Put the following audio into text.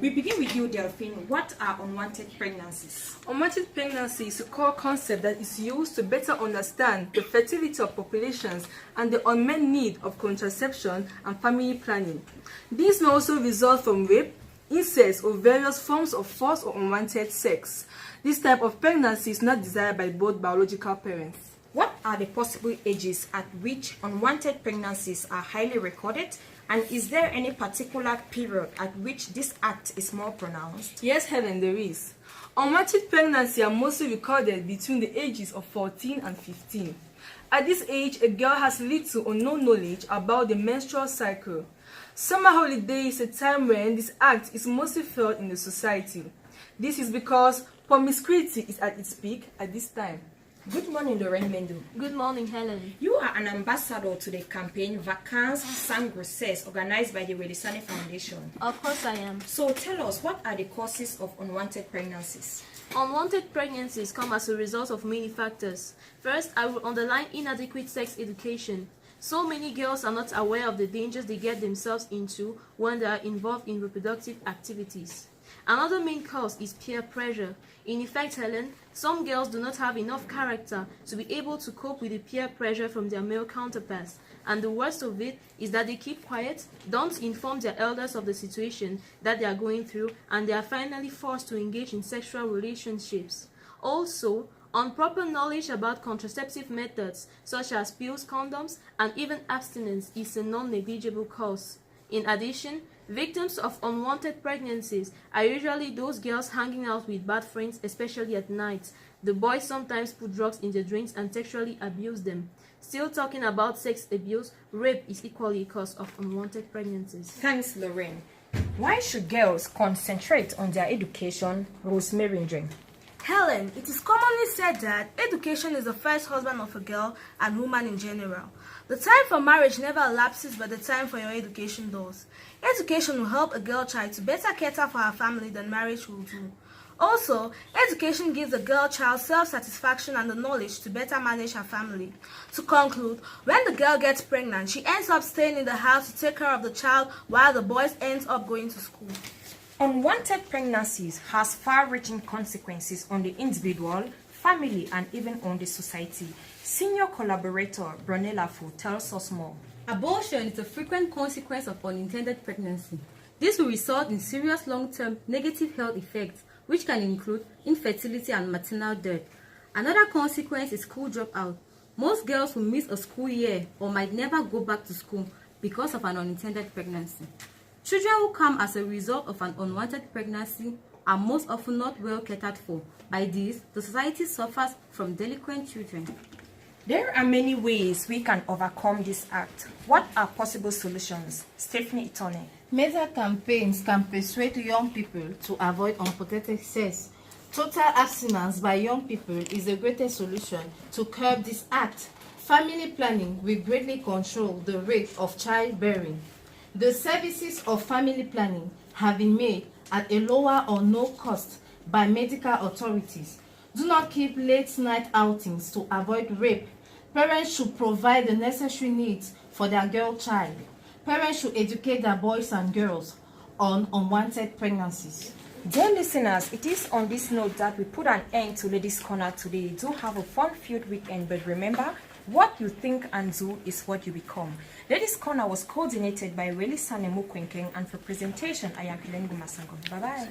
We begin with you, Delphine. What are unwanted pregnancies? Unwanted pregnancy is a core concept that is used to better understand the fertility of populations and the unmet need of contraception and family planning. These may also result from rape, incest, or various forms of forced or unwanted sex. This type of pregnancy is not desired by both biological parents. What are the possible ages at which unwanted pregnancies are highly recorded? And is there any particular period at which this act is more pronounced? Yes, Helen, there is. Unwanted pregnancy are mostly recorded between the ages of 14 and 15. At this age, a girl has little or no knowledge about the menstrual cycle. Summer holiday is a time when this act is mostly felt in the society. This is because promiscuity is at its peak at this time. Good morning, Lorraine Mendo. Good morning, Helen. You are an ambassador to the campaign Vacances Sans Grossesses organized by the Welisane Foundation. Of course I am. So tell us, what are the causes of unwanted pregnancies? Unwanted pregnancies come as a result of many factors. First, I will underline inadequate sex education. So many girls are not aware of the dangers they get themselves into when they are involved in reproductive activities. Another main cause is peer pressure. In effect, Helen, some girls do not have enough character to be able to cope with the peer pressure from their male counterparts. And the worst of it is that they keep quiet, don't inform their elders of the situation that they are going through, and they are finally forced to engage in sexual relationships. Also, improper knowledge about contraceptive methods such as pills, condoms, and even abstinence is a non-negligible cause. In addition, victims of unwanted pregnancies are usually those girls hanging out with bad friends, especially at night. The boys sometimes put drugs in their drinks and sexually abuse them. Still talking about sex abuse, rape is equally a cause of unwanted pregnancies. Thanks, Lorraine. Why should girls concentrate on their education? Rosemary Dream. Helen, it is commonly said that education is the first husband of a girl and woman in general. The time for marriage never elapses, but the time for your education does. Education will help a girl child to better cater for her family than marriage will do. Also, education gives a girl child self-satisfaction and the knowledge to better manage her family. To conclude, when the girl gets pregnant, she ends up staying in the house to take care of the child while the boys ends up going to school. Unwanted pregnancies has far-reaching consequences on the individual, family, and even on the society. Senior collaborator Brunella Fu tells us more. Abortion is a frequent consequence of unintended pregnancy. This will result in serious long-term negative health effects, which can include infertility and maternal death. Another consequence is school dropout. Most girls will miss a school year or might never go back to school because of an unintended pregnancy. Children who come as a result of an unwanted pregnancy are most often not well catered for. By this, the society suffers from delinquent children. There are many ways we can overcome this act. What are possible solutions? Stephanie Itone. Major campaigns can persuade young people to avoid unprotected sex. Total abstinence by young people is the greatest solution to curb this act. Family planning will greatly control the rate of childbearing. The services of family planning have been made at a lower or no cost by medical authorities. Do not keep late-night outings to avoid rape. Parents should provide the necessary needs for their girl child. Parents should educate their boys and girls on unwanted pregnancies. Dear listeners, it is on this note that we put an end to Ladies Corner today. Do have a fun-filled weekend, but remember, what you think and do is what you become. Ladies Corner was coordinated by Welisane and for presentation, I am Helen Gumasango. Bye-bye.